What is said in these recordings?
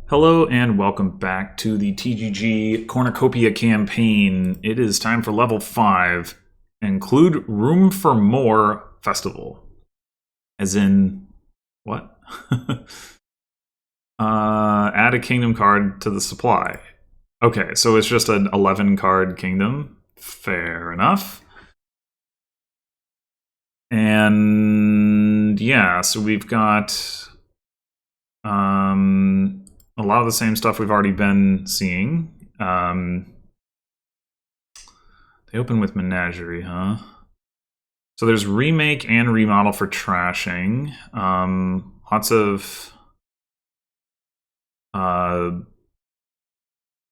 Hello and welcome back to the TGG Cornucopia campaign. It is time for level 5. Include Room for More Festival. As in, what? Add a kingdom card to the supply. Okay, so it's just an 11 card kingdom. Fair enough. And yeah, so we've got a lot of the same stuff we've already been seeing. They open with Menagerie, huh? So there's remake and remodel for trashing. Lots of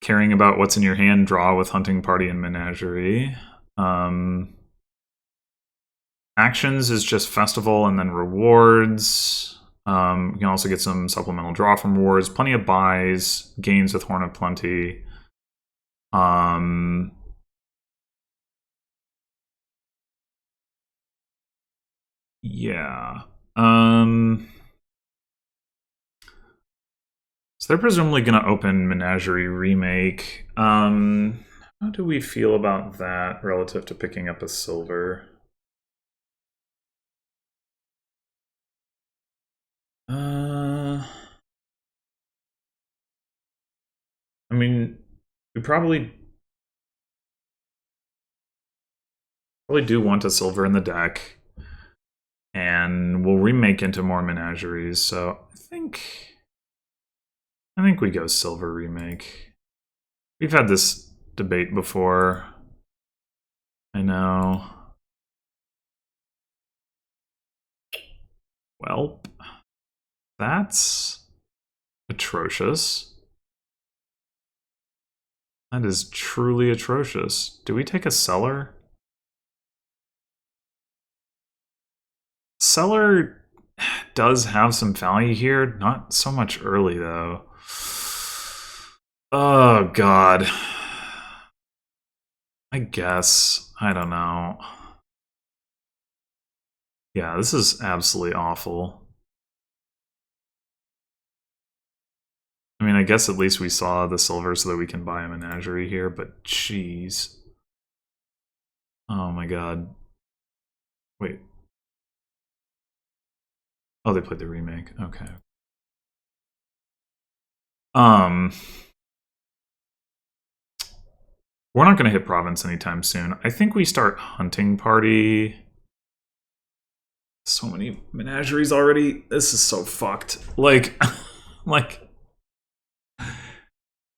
caring about what's in your hand draw with Hunting Party and Menagerie. Actions is just Festival and then rewards. You can also get some supplemental draw from rewards. Plenty of buys. Gains with Horn of Plenty. Yeah. So they're presumably going to open Menagerie Remake. How do we feel about that relative to picking up a silver? I mean, we probably do want a silver in the deck, and we'll remake into more menageries. So I think we go silver remake. We've had this debate before. I know. Well, that's atrocious. That is truly atrocious. Do we take a cellar? Cellar does have some value here. Not so much early, though. Oh, God. I guess. I don't know. Yeah, this is absolutely awful. I mean, I guess at least we saw the silver so that we can buy a menagerie here, but jeez. Oh my god. Wait. Oh, they played the remake. Okay. We're not going to hit province anytime soon. I think we start Hunting Party. So many menageries already. This is so fucked. Like,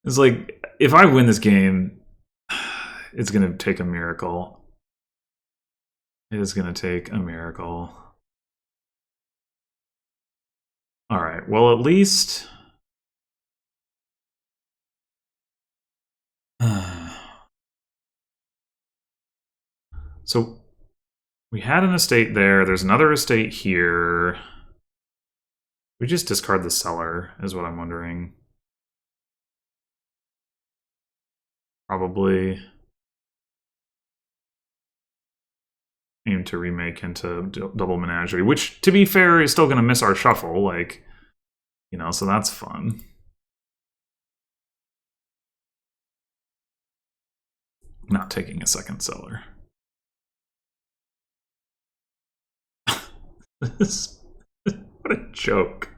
it's like, if I win this game, it's going to take a miracle. It is going to take a miracle. All right. Well, at least... So, we had an estate there. There's another estate here. We just discard the cellar, is what I'm wondering. Probably aim to remake into double menagerie, which, to be fair, is still going to miss our shuffle. Like, you know, so that's fun. Not taking a second cellar. What a joke.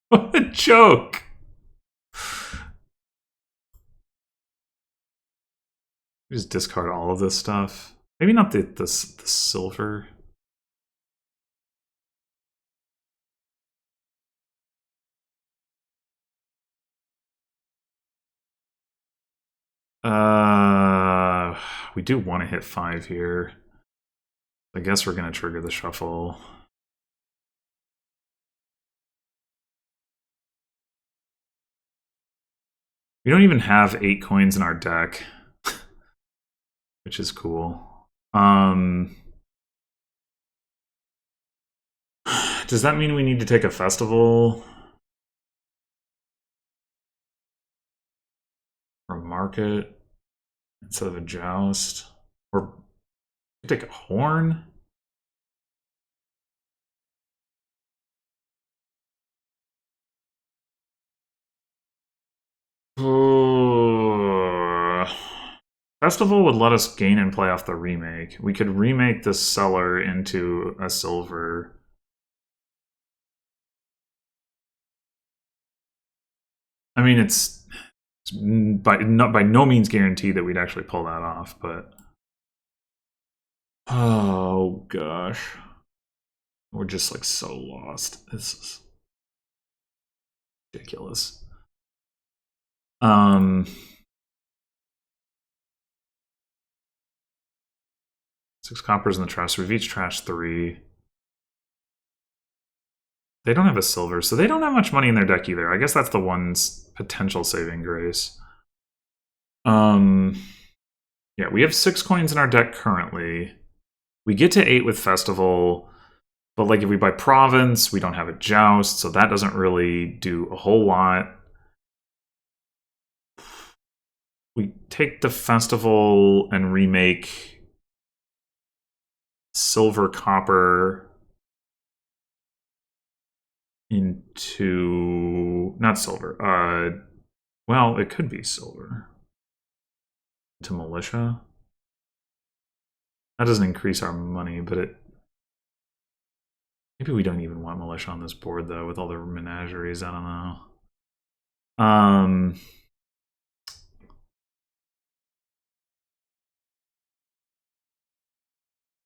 What a joke. Just discard all of this stuff. Maybe not the silver. We do want to hit 5 here. I guess we're going to trigger the shuffle. We don't even have 8 coins in our deck, which is cool. Does that mean we need to take a festival? Or a market instead of a joust? Or take a horn? Festival would let us gain and play off the remake. We could remake the Cellar into a silver. I mean, it's by no means guaranteed that we'd actually pull that off, but oh gosh, we're just like so lost. This is ridiculous. 6 coppers in the trash. So we've each trashed 3. They don't have a silver, so they don't have much money in their deck either. I guess that's the one's potential saving grace. Yeah, we have 6 coins in our deck currently. We get to 8 with Festival, but like if we buy Province, we don't have a Joust, so that doesn't really do a whole lot. We take the Festival and remake silver copper into not silver. Well, it could be silver. To militia. That doesn't increase our money, but it maybe we don't even want militia on this board though, with all the menageries. I don't know.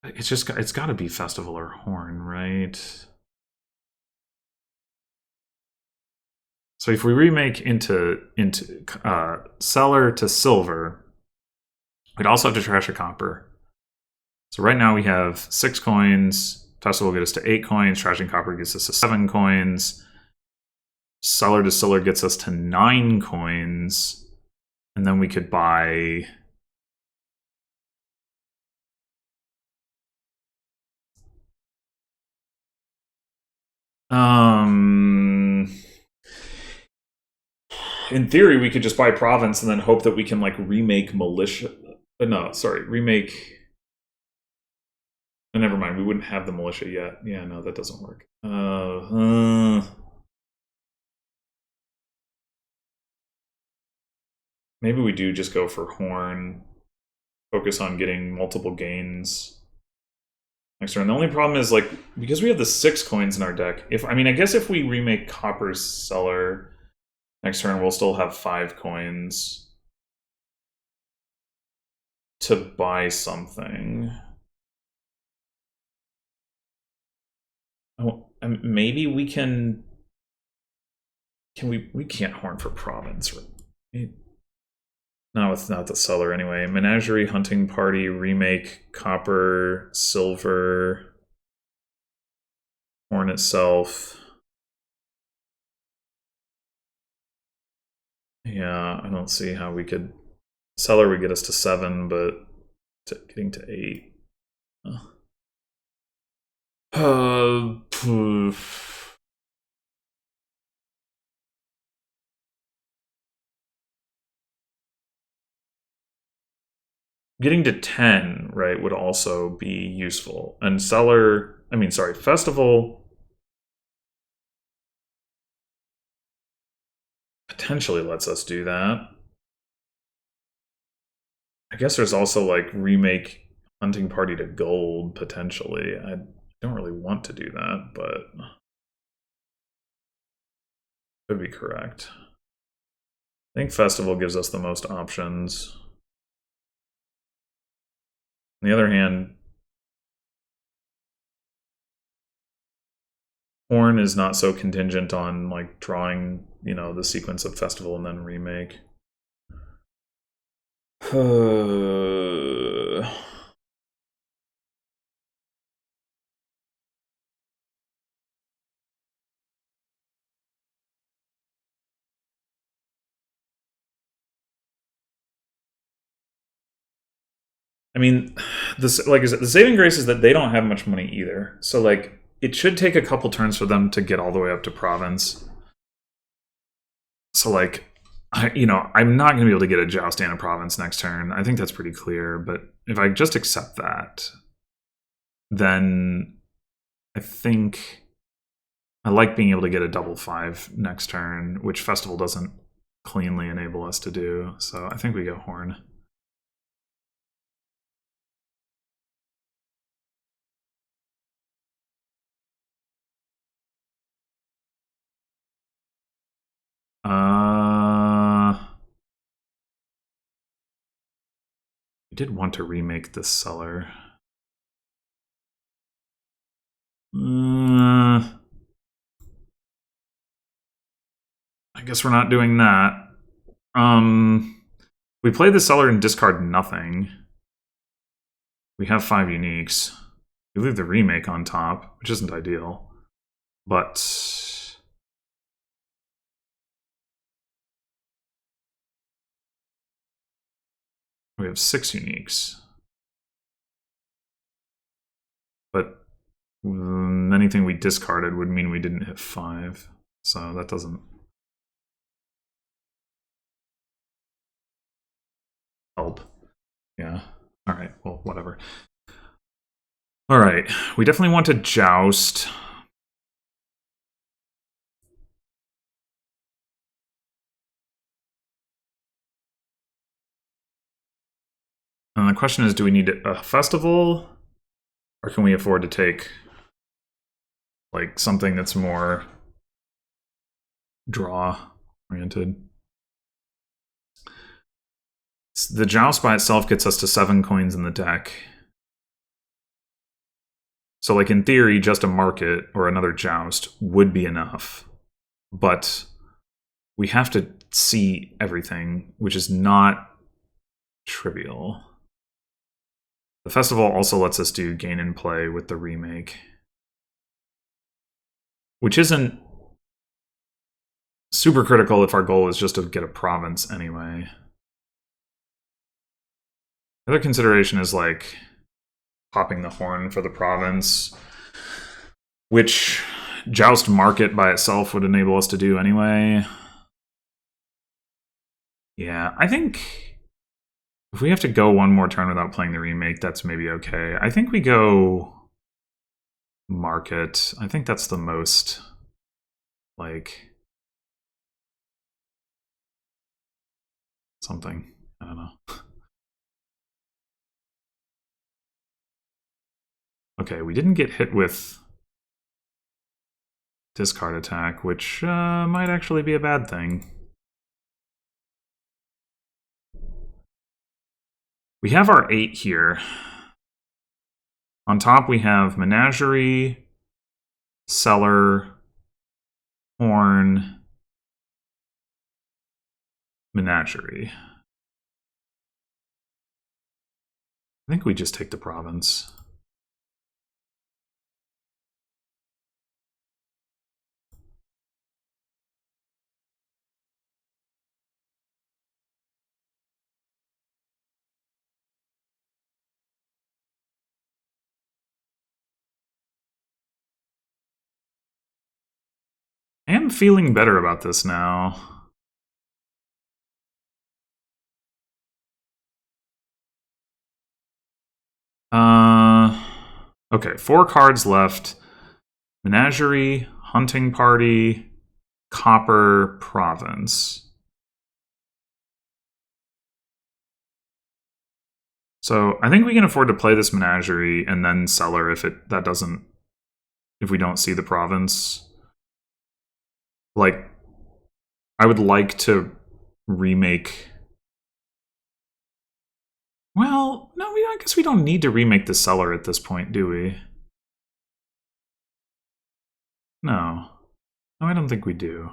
It's got to be Festival or Horn, right? So if we remake into Cellar to silver, we'd also have to trash a copper. So right now we have 6 coins. Festival will get us to 8 coins. Trashing copper gets us to 7 coins. Cellar to Cellar gets us to 9 coins. And then we could buy... in theory, we could just buy Province and then hope that we can like remake militia. No, sorry, remake. Oh, never mind, we wouldn't have the militia yet. Yeah, no, that doesn't work. Maybe we do just go for Horn. Focus on getting multiple gains next turn. The only problem is like because we have the 6 coins in our deck. I guess if we remake Copper's Cellar next turn, we'll still have 5 coins to buy something. Oh, maybe we can. Can we can't Horn for Province, right? No, it's not the Cellar anyway. Menagerie, Hunting Party, remake, Copper, Silver, Horn itself. Yeah, I don't see how we could... Cellar would get us to 7, but getting to 8. Getting to 10, right, would also be useful. And Festival potentially lets us do that. I guess there's also like remake Hunting Party to gold, potentially. I don't really want to do that, but could be correct. I think Festival gives us the most options. On the other hand, Horn is not so contingent on like drawing, the sequence of Festival and then remake. I mean, the saving grace is that they don't have much money either. So like, it should take a couple turns for them to get all the way up to Province. So like, I'm not going to be able to get a Joust and a Province next turn. I think that's pretty clear. But if I just accept that, then I think I like being able to get a double 5 next turn, which Festival doesn't cleanly enable us to do. So I think we go Horn. We did want to remake this Cellar. I guess we're not doing that. We play the Cellar and discard nothing. We have 5 uniques. We leave the remake on top, which isn't ideal. But we have 6 uniques. But anything we discarded would mean we didn't hit 5. So that doesn't help. Yeah. All right. Well, whatever. All right. We definitely want to Joust. And the question is, do we need a festival? Or can we afford to take like something that's more draw-oriented? The Joust by itself gets us to 7 coins in the deck. So like in theory, just a Market or another Joust would be enough. But we have to see everything, which is not trivial. The festival also lets us do gain and play with the remake, which isn't super critical if our goal is just to get a province anyway. The other consideration is like popping the horn for the province, which Joust Market by itself would enable us to do anyway. Yeah, I think if we have to go one more turn without playing the remake, that's maybe okay. I think we go Market. I think that's the most, like, something. I don't know. Okay, we didn't get hit with discard attack, which might actually be a bad thing. We have our 8 here. On top we have Menagerie, Cellar, Horn, Menagerie. I think we just take the province. I am feeling better about this now. Okay, 4 cards left. Menagerie, Hunting Party, Copper, Province. So I think we can afford to play this Menagerie and then Cellar if we don't see the province. Like, I would like to remake. Well, no, I guess we don't need to remake the Cellar at this point, do we? No. No, I don't think we do.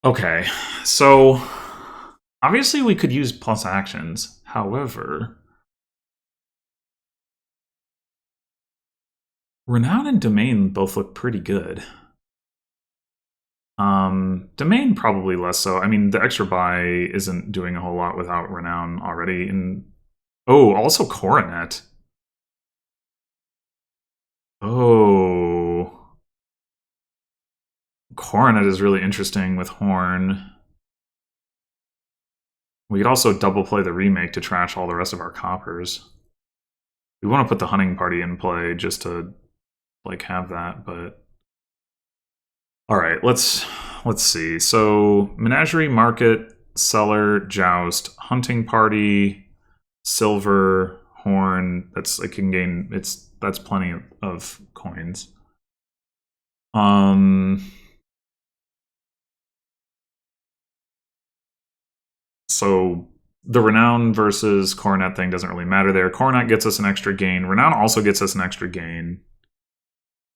Okay, so obviously we could use plus actions. However, Renown and Domain both look pretty good. Domain probably less so. I mean, the extra buy isn't doing a whole lot without Renown already. And oh, also Coronet. Oh. Coronet is really interesting with Horn. We could also double play the remake to trash all the rest of our coppers. We want to put the hunting party in play just to like have that, but all right, let's see. So menagerie, market, cellar, joust, hunting party, silver, horn. That's it can gain. That's plenty of coins. So the renown versus coronet thing doesn't really matter there. Coronet gets us an extra gain. Renown also gets us an extra gain.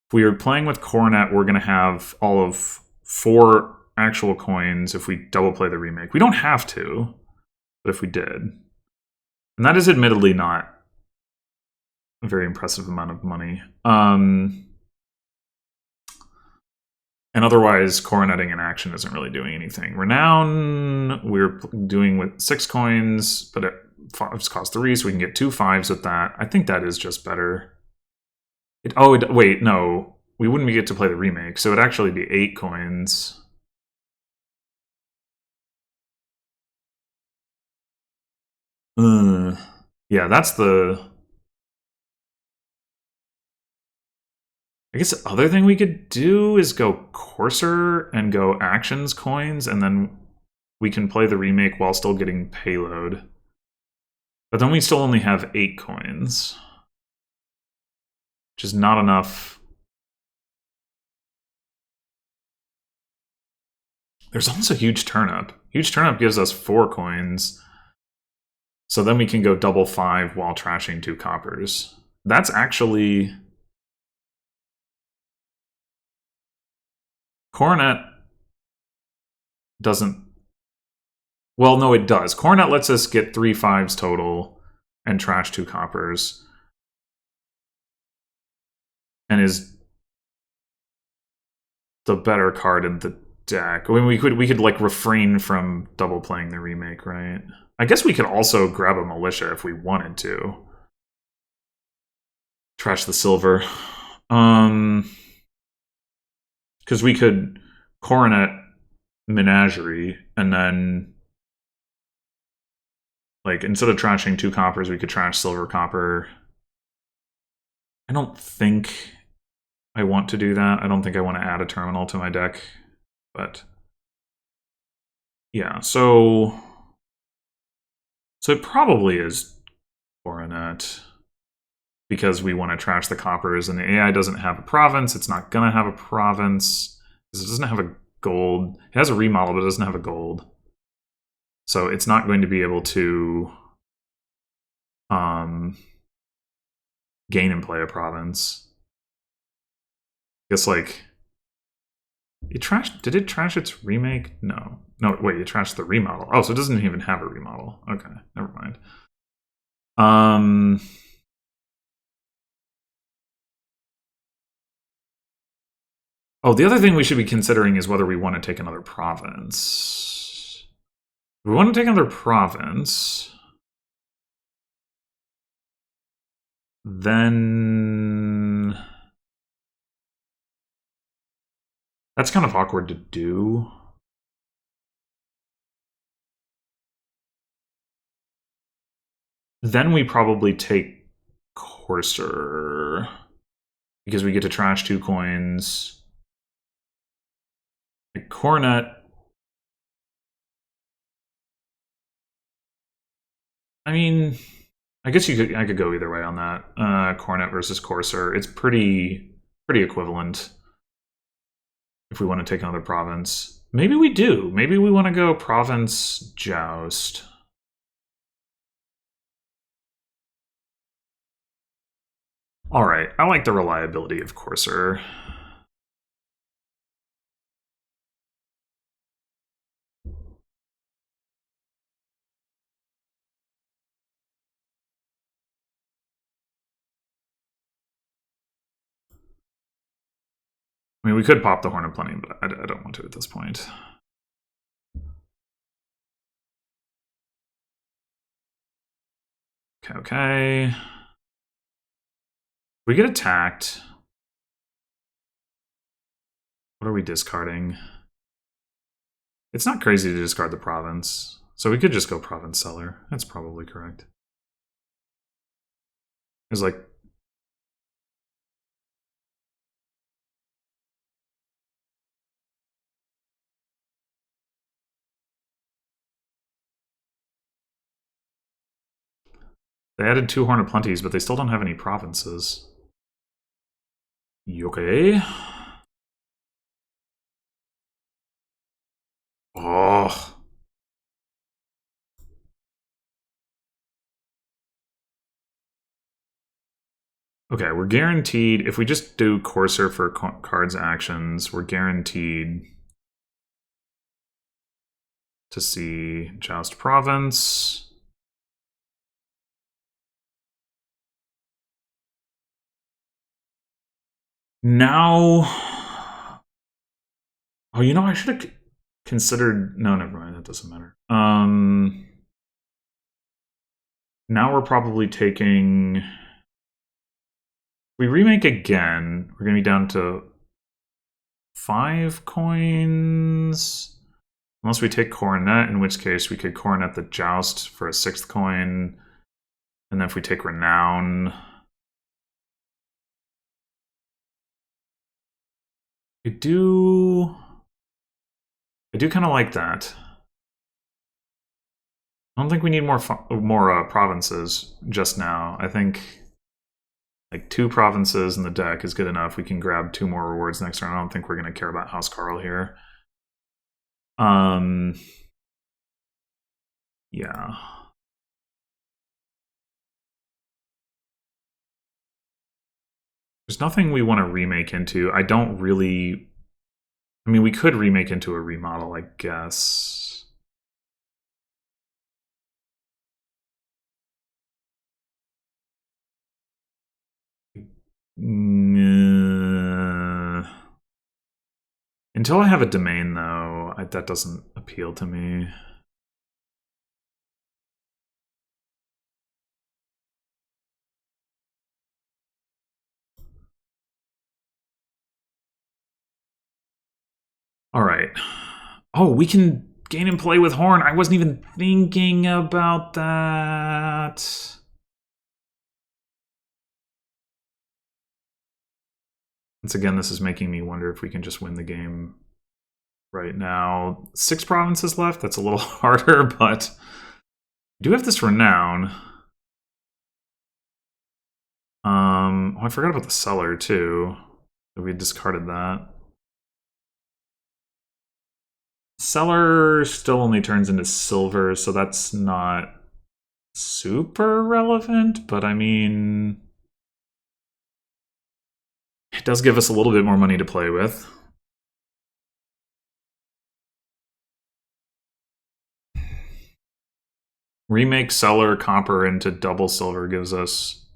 If we are playing with coronet, we're going to have all of 4 actual coins if we double play the remake. We don't have to, but if we did. And that is admittedly not a very impressive amount of money. And otherwise, coroneting in action isn't really doing anything. Renown, we're doing with 6 coins, but it costs 3, so we can get 2 5s with that. I think that is just better. Wait, no. We wouldn't get to play the remake, so it'd actually be 8 coins. Yeah, that's the... I guess the other thing we could do is go Courser and go Actions coins, and then we can play the remake while still getting payload. But then we still only have 8 coins. Which is not enough. There's also Huge Turnip. Huge Turnip gives us 4 coins. So then we can go double 5 while trashing 2 coppers. That's actually... Coronet doesn't... Well, no, it does. Coronet lets us get 3 5s total and trash 2 coppers. And is the better card in the deck. I mean, we could like refrain from double playing the remake, right? I guess we could also grab a militia if we wanted to. Trash the silver. Because we could coronet menagerie and then like instead of trashing 2 coppers, we could trash silver copper. I don't think I want to do that. I don't think I want to add a terminal to my deck, but yeah, so it probably is coronet because we want to trash the coppers, and the AI doesn't have a province. It's not gonna have a province because it doesn't have a gold. It has a remodel, but it doesn't have a gold, so it's not going to be able to gain and play a province. I guess like it trashed. Did it trash its remake? No. Wait, it trashed the remodel. Oh, so it doesn't even have a remodel. Okay, never mind. Oh, the other thing we should be considering is whether we want to take another province. If we want to take another province, then that's kind of awkward to do. Then we probably take Courser because we get to trash 2 coins. Like Coronet. I mean, I guess I could go either way on that. Coronet versus Courser. It's pretty equivalent. If we want to take another province. Maybe we do. Maybe we want to go province joust. Alright, I like the reliability of Courser. I mean, we could pop the Horn of Plenty, but I don't want to at this point. Okay. We get attacked. What are we discarding? It's not crazy to discard the province. So we could just go province seller. That's probably correct. It's like they added 2 Horn of Plenties, but they still don't have any provinces. Okay. Oh. Okay, we're guaranteed, if we just do Courser for cards actions, we're guaranteed to see Joust Province. Now, oh, you know, I should have considered, no, never mind, that doesn't matter. Now we're probably taking, we remake again, we're going to be down to 5 coins. Unless we take Coronet, in which case we could Coronet the Joust for a 6th coin. And then if we take Renown, I do kind of like that. I don't think we need more provinces just now. I think like 2 provinces in the deck is good enough. We can grab 2 more rewards next turn. I don't think we're going to care about House Carl here. Yeah. There's nothing we want to remake into. I don't really... I mean, we could remake into a remodel, I guess. Until I have a domain, though, that doesn't appeal to me. All right. Oh, we can gain and play with Horn. I wasn't even thinking about that. Once again, this is making me wonder if we can just win the game right now. 6 provinces left. That's a little harder, but we do have this Renown. Oh, I forgot about the Cellar, too. We discarded that. Cellar still only turns into silver, so that's not super relevant, but I mean... it does give us a little bit more money to play with. Remake Cellar Copper into double silver gives us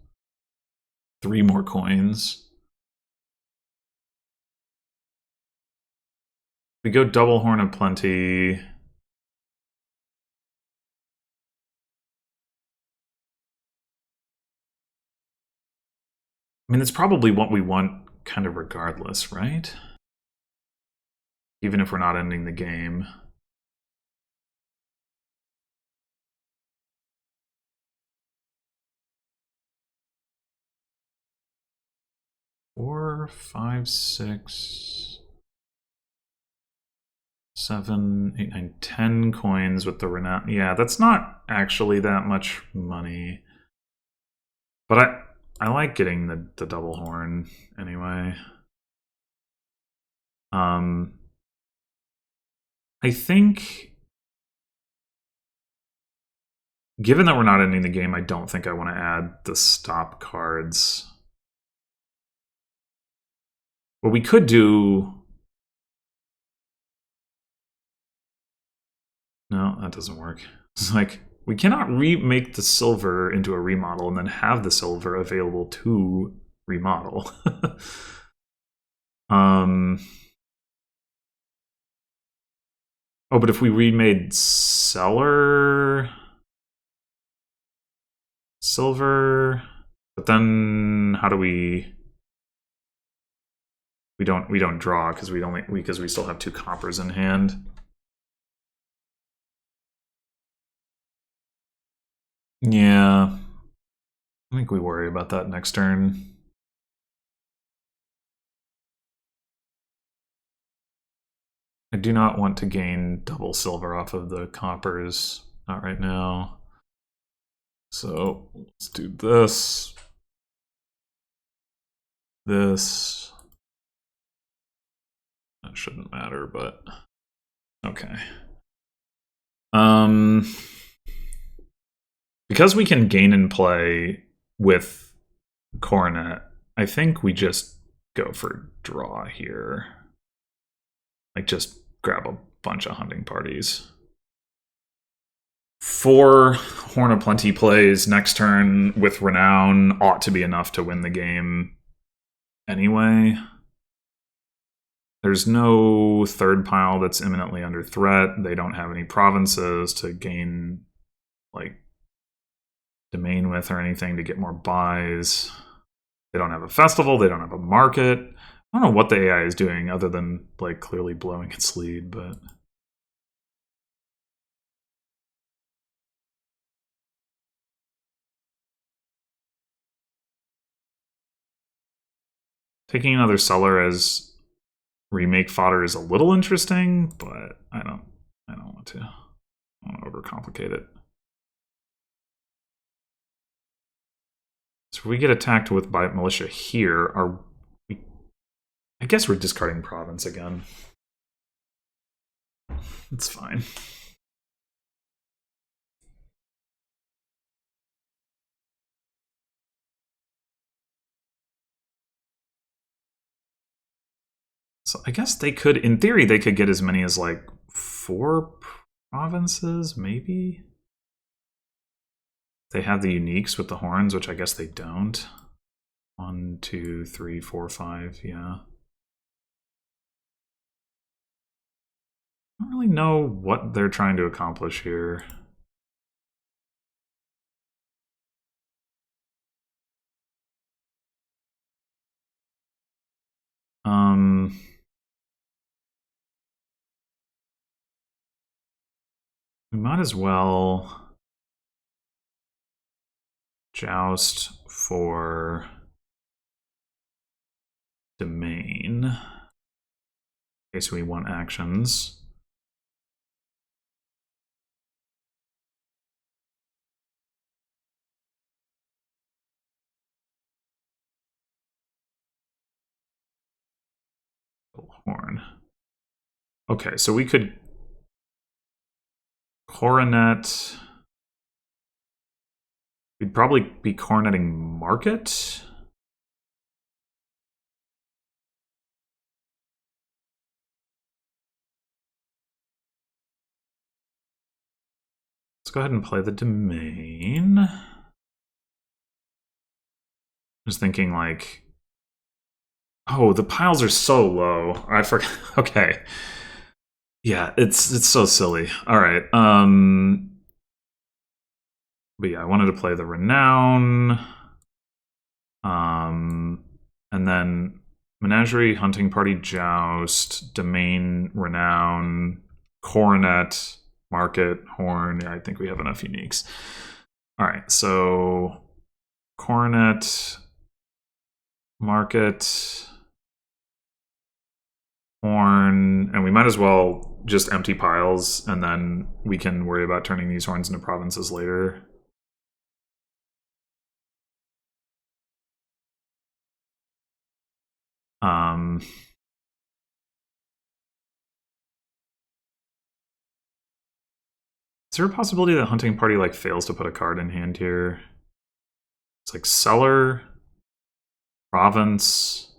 3 more coins. We go double Horn of Plenty. I mean, it's probably what we want kind of regardless, right? Even if we're not ending the game. Four, 5, 6, 7, 8, 9, 10 coins with the Renown. Yeah, that's not actually that much money. But I like getting the double horn anyway. I think, given that we're not ending the game, I don't think I want to add the stop cards. What we could do... no, that doesn't work. It's like, we cannot remake the silver into a remodel and then have the silver available to remodel. Oh, but if we remade Cellar silver, but then how do we don't draw because we still have 2 coppers in hand. Yeah. I think we worry about that next turn. I do not want to gain double silver off of the coppers. Not right now. So let's do this. This. That shouldn't matter, but okay. Because we can gain and play with Coronet, I think we just go for draw here. Like, just grab a bunch of hunting parties. 4 Horn of Plenty plays next turn with Renown ought to be enough to win the game anyway. There's no third pile that's imminently under threat. They don't have any provinces to gain, like, domain with or anything to get more buys. They don't have a festival. They don't have a market. I don't know what the AI is doing other than, like, clearly blowing its lead, but... Taking another seller as remake fodder is a little interesting, but I don't want to. I don't want to overcomplicate it. So if we get attacked with by militia here, I guess we're discarding province again. It's fine. So I guess they could, in theory, they could get as many as like 4 provinces, maybe? They have the uniques with the horns, which I guess they don't. 1, 2, 3, 4, 5, yeah. I don't really know what they're trying to accomplish here. We might as well joust for domain in case we want actions. Horn. Okay, so we could coronet. We'd probably be coroneting market. Let's go ahead and play the domain. I was thinking like, oh, the piles are so low. I forgot. Okay. Yeah, it's so silly. All right. But yeah, I wanted to play the Renown. And then Menagerie, Hunting Party, Joust, Domain, Renown, Coronet, Market, Horn. Yeah, I think we have enough uniques. All right, so Coronet, Market, Horn, and we might as well just empty piles, and then we can worry about turning these horns into provinces later. Is there a possibility that Hunting Party like fails to put a card in hand here? It's like Cellar, Province,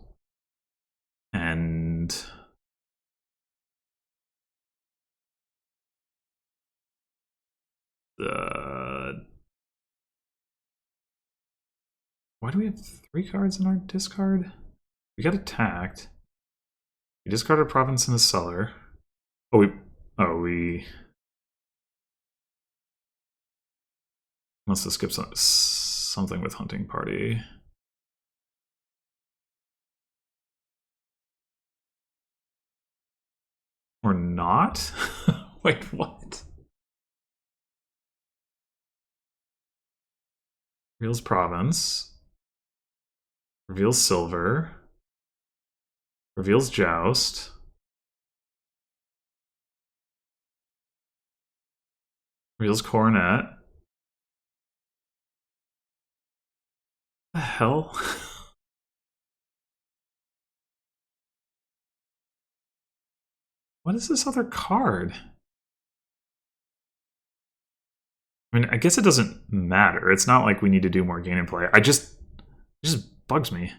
and the... Why do we have 3 cards in our discard? We got attacked. We discarded Province in the Cellar. We must have skipped something with Hunting Party. Or not? Wait, what? Reveals province. Reveals silver. Reveals joust. Reveals coronet. The hell? What is this other card? I mean, I guess it doesn't matter. It's not like we need to do more gain and play. It just bugs me.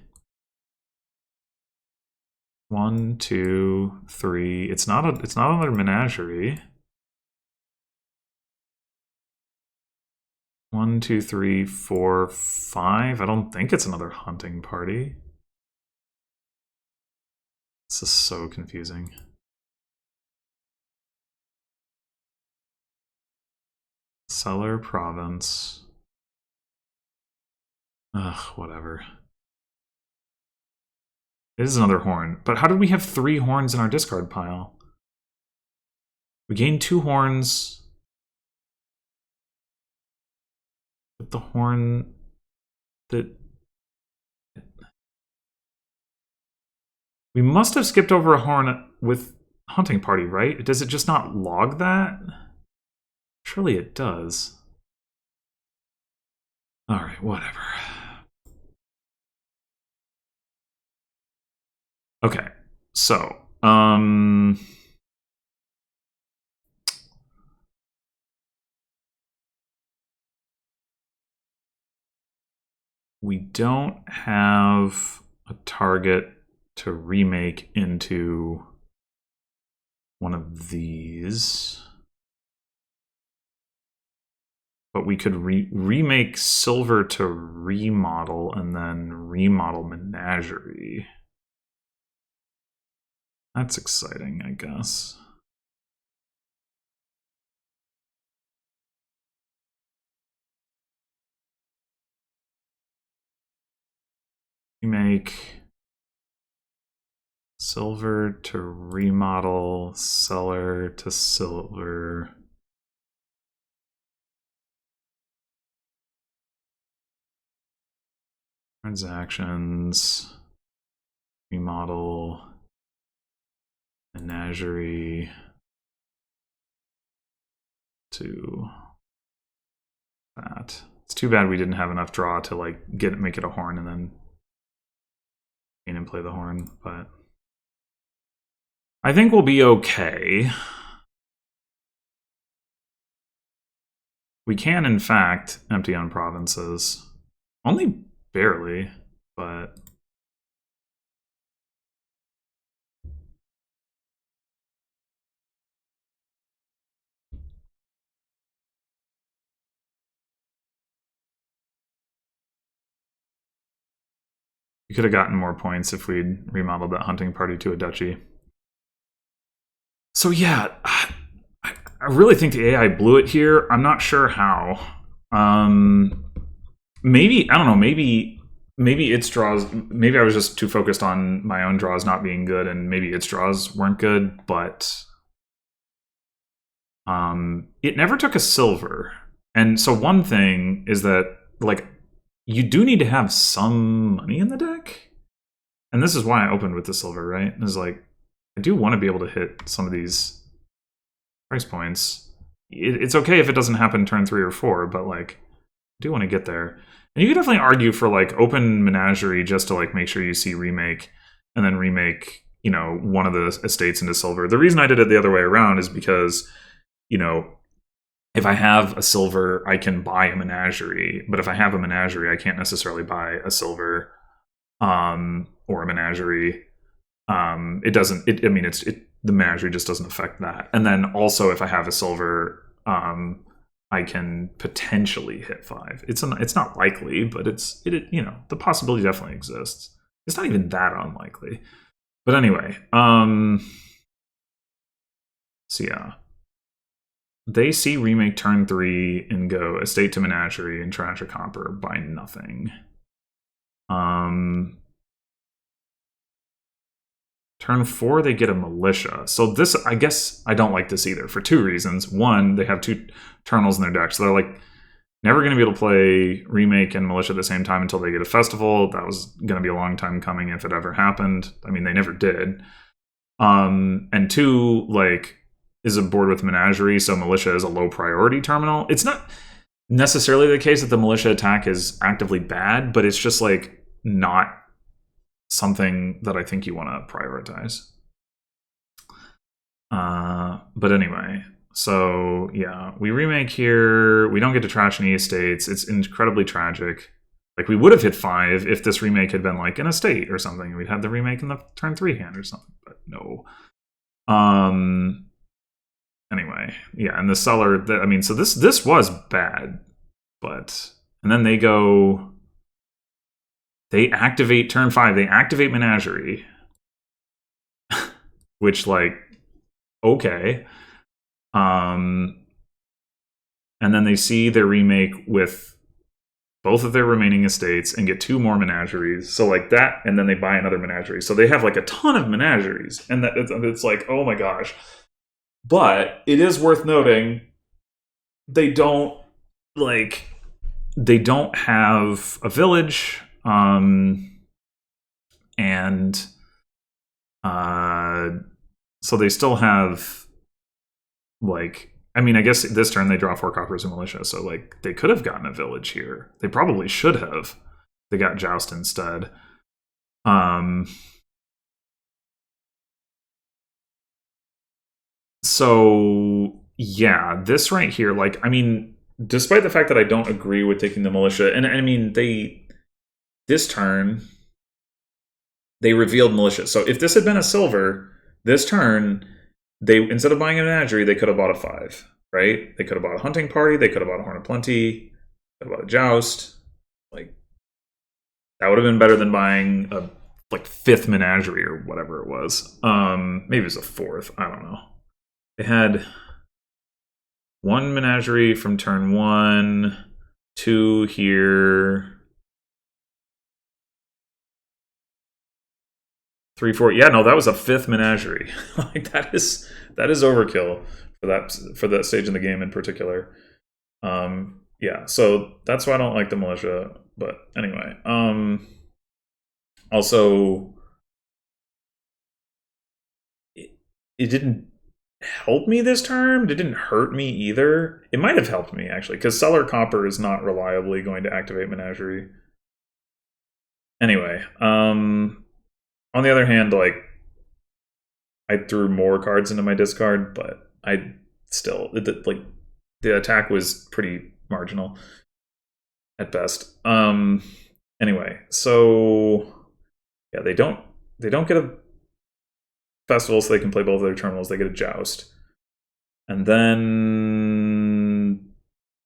1, 2, 3. It's not another menagerie. 1, 2, 3, 4, 5. I don't think it's another hunting party. This is so confusing. Cellar province. Ugh, whatever. It is another horn. But how did we have 3 horns in our discard pile? We gained 2 horns. But the horn that... We must have skipped over a horn with hunting party, right? Does it just not log that? Surely it does. Alright, whatever. Okay, so, we don't have a target to remake into one of these. But we could remake silver to remodel and then remodel menagerie. That's exciting, I guess. Remake silver to remodel, cellar to silver. Transactions, remodel, menagerie to that. It's too bad we didn't have enough draw to like make it a horn and then gain and play the horn, but I think we'll be okay. We can, in fact, empty on provinces. Only barely, but... We could have gotten more points if we'd remodeled that hunting party to a duchy. So yeah, I really think the AI blew it here. I'm not sure how. Maybe, I don't know, maybe its draws, maybe I was just too focused on my own draws not being good, and maybe its draws weren't good, but it never took a silver. And so one thing is that, like, you do need to have some money in the deck. And this is why I opened with the silver, right? It's like, I do want to be able to hit some of these price points. It's okay if it doesn't happen turn 3 or 4, but like, I do want to get there. And you could definitely argue for like open menagerie just to like make sure you see remake, and then remake, you know, one of the estates into silver. The reason I did it the other way around is because, you know, if I have a silver, I can buy a menagerie. But if I have a menagerie, I can't necessarily buy a silver or a menagerie. It doesn't. I mean, the menagerie just doesn't affect that. And then also, if I have a silver, I can potentially hit 5. It's not likely, but you know, the possibility definitely exists. It's not even that unlikely. But anyway, so yeah. They see remake turn 3 and go estate to menagerie and trash a copper by nothing. Turn 4, they get a militia. So this, I guess, I don't like this either for 2 reasons. One, they have 2 Eternals in their deck, so they're like, Never going to be able to play Remake and Militia at the same time until they get a festival. That was going to be a long time coming if it ever happened. I mean, they never did. And 2, like, is a board with Menagerie, so Militia is a low priority terminal. It's not necessarily the case that the Militia attack is actively bad, but it's just, like, not something that I think you want to prioritize. But anyway, so yeah, we remake here. We don't get to trash any estates. It's incredibly tragic. Like, we would have hit 5 if this remake had been like an estate or something. We'd had the remake in the turn 3 hand or something, but no. Anyway, yeah, and the Cellar, I mean, so this was bad, but, and then they activate turn 5, they activate Menagerie, which, like, okay. And then they see their remake with both of their remaining estates and get 2 more Menageries. So, like, that, and then they buy another Menagerie. So they have, like, a ton of Menageries. And it's like, oh my gosh. But it is worth noting, they don't have a village, so they still have, like, I mean, I guess this turn they draw 4 coppers and Militia, so, like, they could have gotten a village here. They probably should have. They got Joust instead. So, yeah, this right here, like, I mean, despite the fact that I don't agree with taking the Militia, and I mean, this turn, they revealed Militia. So if this had been a silver, this turn, they, instead of buying a Menagerie, they could have bought a 5, right? They could have bought a Hunting Party, they could have bought a Horn of Plenty, they could have bought a Joust. Like, that would have been better than buying a, like, 5th Menagerie or whatever it was. Maybe it was a 4th, I don't know. They had 1 Menagerie from turn 1, 2 here, 3, 4. Yeah, no, that was a 5th Menagerie. Like, that is overkill for that stage in the game in particular. Yeah, so that's why I don't like the Militia. But anyway, also, it didn't help me this turn. It didn't hurt me either. It might have helped me, actually, because Cellar Copper is not reliably going to activate Menagerie. Anyway, on the other hand, like, I threw more cards into my discard, but I still, like, the attack was pretty marginal at best. Anyway, so yeah, they don't get a festival, so they can play both of their terminals. They get a Joust, and then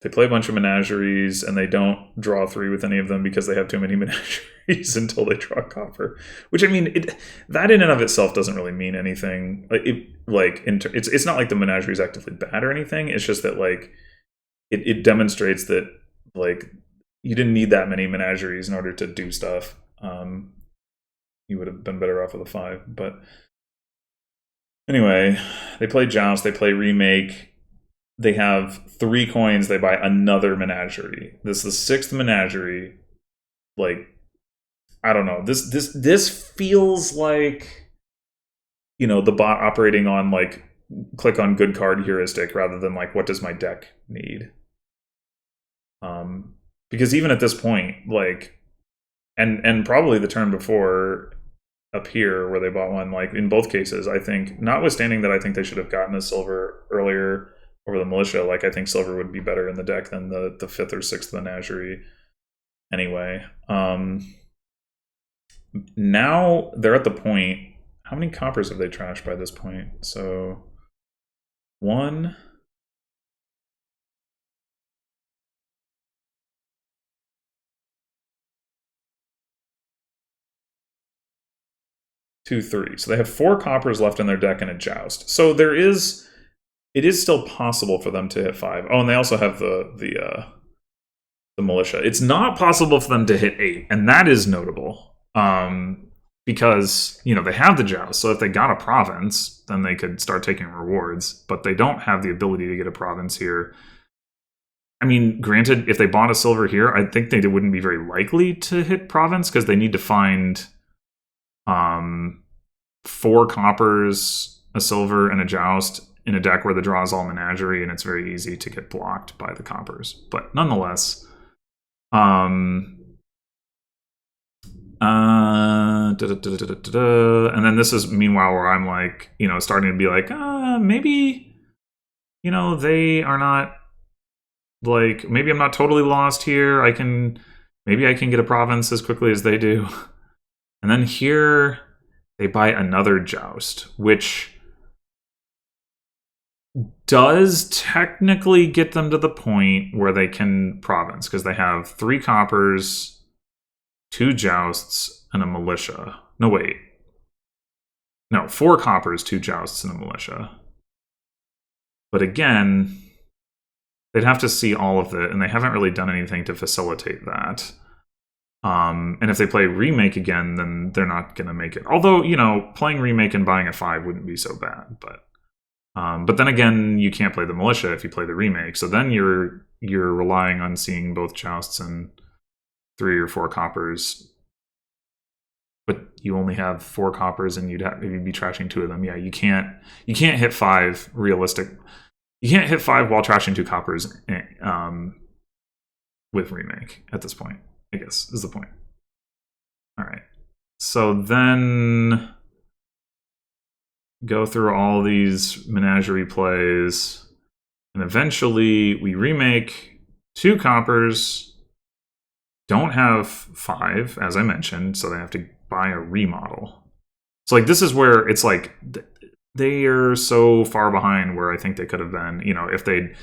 they play a bunch of Menageries, and they don't draw 3 with any of them because they have too many Menageries until they draw Copper. Which, I mean, that in and of itself doesn't really mean anything. It's not like the Menagerie is actively bad or anything. It's just that, like, it demonstrates that, like, you didn't need that many Menageries in order to do stuff. You would have been better off with a 5. But anyway, they play Joust, they play Remake. They have 3 coins, they buy another Menagerie. This is the 6th Menagerie. Like, I don't know. This feels like, you know, the bot operating on, like, click on good card heuristic rather than, like, what does my deck need? Because even at this point, like, and probably the turn before up here where they bought one, like, in both cases, I think, notwithstanding that I think they should have gotten a silver earlier over the Militia, like, I think silver would be better in the deck than the 5th or 6th Menagerie. Anyway, now they're at the point, how many coppers have they trashed by this point? So 1, 2, 3. So they have 4 coppers left in their deck and a Joust. So it is still possible for them to hit 5. Oh, and they also have the Militia. It's not possible for them to hit 8, and that is notable. Because, you know, they have the Joust, so if they got a province, then they could start taking rewards, but they don't have the ability to get a province here. I mean, granted, if they bought a silver here, I think they wouldn't be very likely to hit province because they need to find 4 coppers, a silver, and a joust in a deck where the draw is all menagerie, and it's very easy to get blocked by the coppers. But nonetheless, and then this is meanwhile where I'm like, starting to be like, maybe, they are not like, maybe I'm not totally lost here. Maybe I can get a province as quickly as they do. And then here they buy another joust, which does technically get them to the point where they can province, because they have 3 coppers, 2 jousts, and a militia. No, wait. No, 4 coppers, 2 jousts, and a militia. But again, they'd have to see all of it, and they haven't really done anything to facilitate that. And if they play remake again, then they're not going to make it. Although, playing remake and buying a 5 wouldn't be so bad. But then again, you can't play the militia if you play the remake. So then you're relying on seeing both jousts and 3 or 4 coppers. But you only have 4 coppers, and you'd be trashing 2 of them. Yeah, you can't hit 5 realistic. You can't hit 5 while trashing 2 coppers with remake at this point, I guess, is the point. All right. So then go through all these menagerie plays, and eventually we remake 2 coppers, don't have 5, as I mentioned, so they have to buy a remodel. So like this is where it's like they are so far behind where I think they could have been, if they'd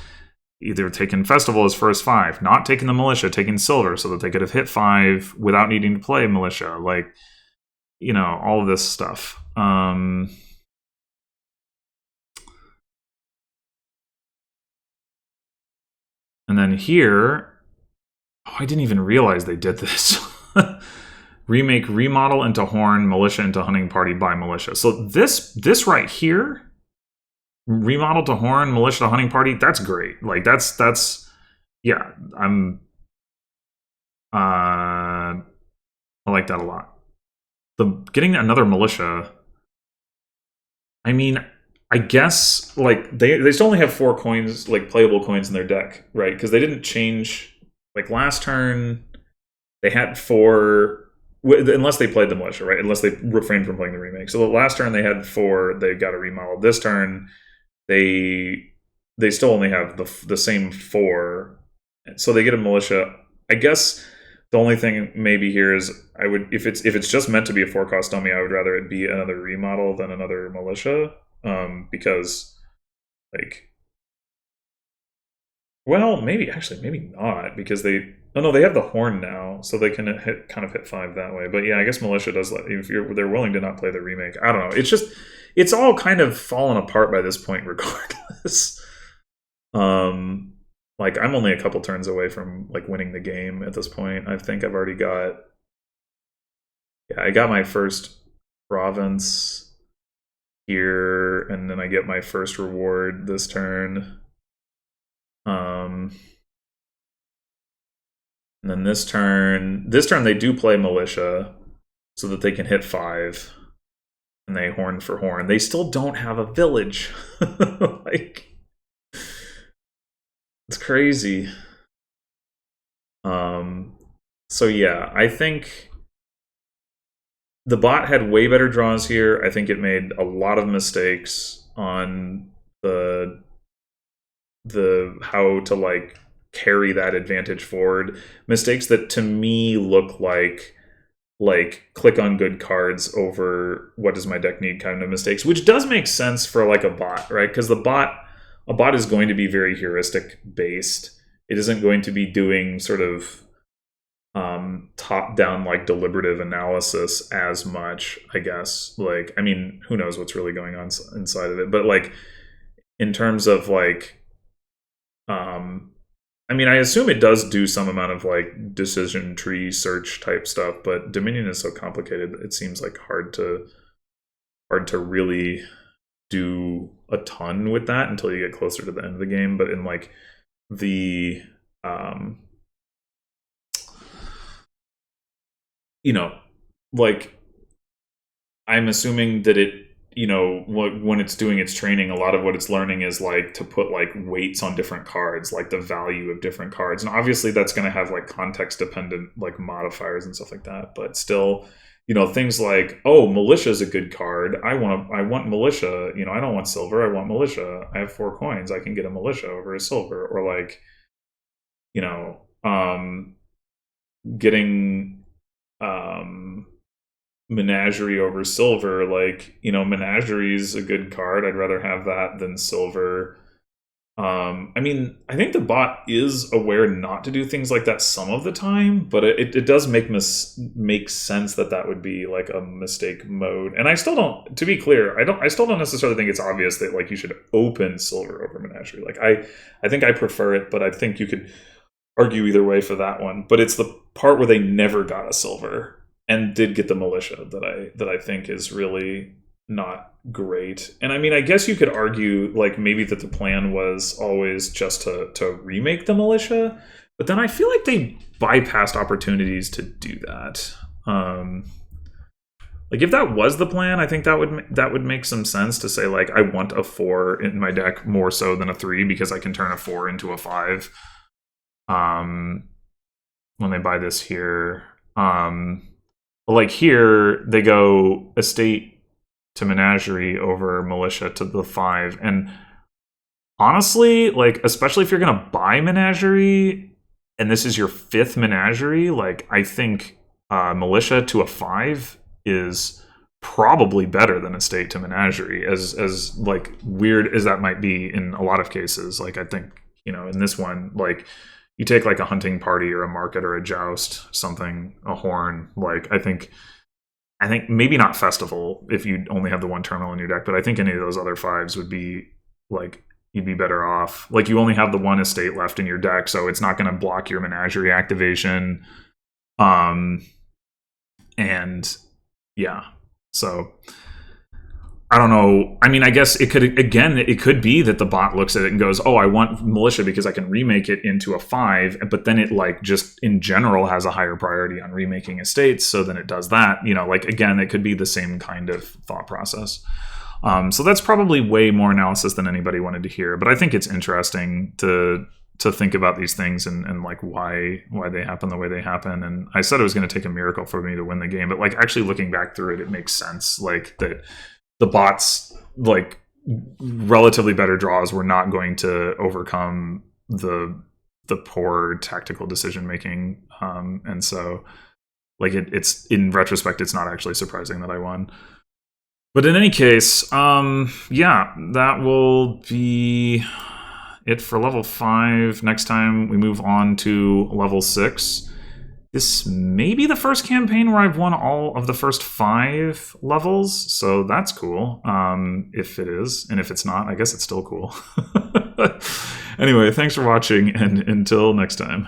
either taken Festival as first 5, not taken the militia, taking silver so that they could have hit 5 without needing to play militia, like, all of this stuff. And then here, I didn't even realize they did this. Remake remodel into horn, militia into hunting party by militia. So this right here, remodel to horn, militia to hunting party, that's great. Like that's yeah, I like that a lot. Getting another militia, I mean, I guess like they still only have 4 coins, like playable coins in their deck, right? Because they didn't change. Like last turn, they had 4. Unless they played the militia, right? Unless they refrained from playing the remake. So the last turn they had 4. They got a remodel. This turn, they still only have the same 4. So they get a militia. I guess the only thing maybe here is I would if it's just meant to be a 4-cost dummy, I would rather it be another remodel than another militia. Because like, well, maybe not, because they have the horn now, so they can hit 5 that way. But yeah, I guess militia does if they're willing to not play the remake. I don't know. It's all kind of fallen apart by this point, regardless. Like I'm only a couple turns away from like winning the game at this point. I think I've already got. Yeah, I got my first province here, and then I get my first reward this turn. And then this turn they do play militia so that they can hit 5, and they horn for horn. They still don't have a village. Like, it's crazy. So yeah, I think the bot had way better draws here. I think it made a lot of mistakes on the how to like carry that advantage forward. Mistakes that to me look like click on good cards over what does my deck need kind of mistakes, which does make sense for like a bot, right? Because a bot is going to be very heuristic based. It isn't going to be doing sort of top down like deliberative analysis as much, I guess. Like, I mean, who knows what's really going on inside of it, but like in terms of like I mean, I assume it does do some amount of like decision tree search type stuff, but Dominion is so complicated that it seems like hard to really do a ton with that until you get closer to the end of the game. But in like the um, you know, like I'm assuming that it, you know, when it's doing its training, a lot of what it's learning is like to put like weights on different cards, like the value of different cards. And obviously that's going to have like context dependent like modifiers and stuff like that. But still, you know, things like, oh, militia is a good card. I want militia. You know, I don't want silver. I want militia. I have 4 coins. I can get a militia over a silver. Or like, you know, getting Menagerie over silver. Like, you know, Menagerie is a good card. I'd rather have that than silver. I mean, I think the bot is aware not to do things like that some of the time, but it does make sense that that would be like a mistake mode. And I still don't, to be clear, I still don't necessarily think it's obvious that like you should open silver over Menagerie. Like I think I prefer it, but I think you could argue either way for that one. But it's the part where they never got a silver and did get the militia that I think is really not great. And I mean, I guess you could argue like maybe that the plan was always just to remake the militia, but then I feel like they bypassed opportunities to do that. Like if that was the plan, I think that would make some sense to say like I want a 4 in my deck more so than a 3 because I can turn a 4 into a 5. When they buy this here, like here they go estate to Menagerie over militia to the 5, and honestly, like especially if you're gonna buy Menagerie and this is your 5th Menagerie, like I think militia to a 5 is probably better than estate to Menagerie, as like weird as that might be in a lot of cases. Like I think, you know, in this one, like you take like a hunting party or a market or a joust, something, a horn, like I think maybe not festival if you only have the 1 terminal in your deck, but I think any of those other 5s would be like you'd be better off. Like you only have the 1 estate left in your deck, so it's not going to block your Menagerie activation. And yeah, so I don't know. I mean, I guess it could be that the bot looks at it and goes, oh, I want militia because I can remake it into a 5, but then it like just in general has a higher priority on remaking estates, so then it does that. You know, like again, it could be the same kind of thought process. So that's probably way more analysis than anybody wanted to hear, but I think it's interesting to think about these things and like why they happen the way they happen. And I said it was going to take a miracle for me to win the game, but like actually looking back through it, it makes sense. Like that the bots, like relatively better draws, were not going to overcome the poor tactical decision making, and so like it's in retrospect, it's not actually surprising that I won. But in any case, yeah, that will be it for level 5. Next time we move on to level 6. This may be the first campaign where I've won all of the first 5 levels, so that's cool. If it is, and if it's not, I guess it's still cool. Anyway, thanks for watching, and until next time.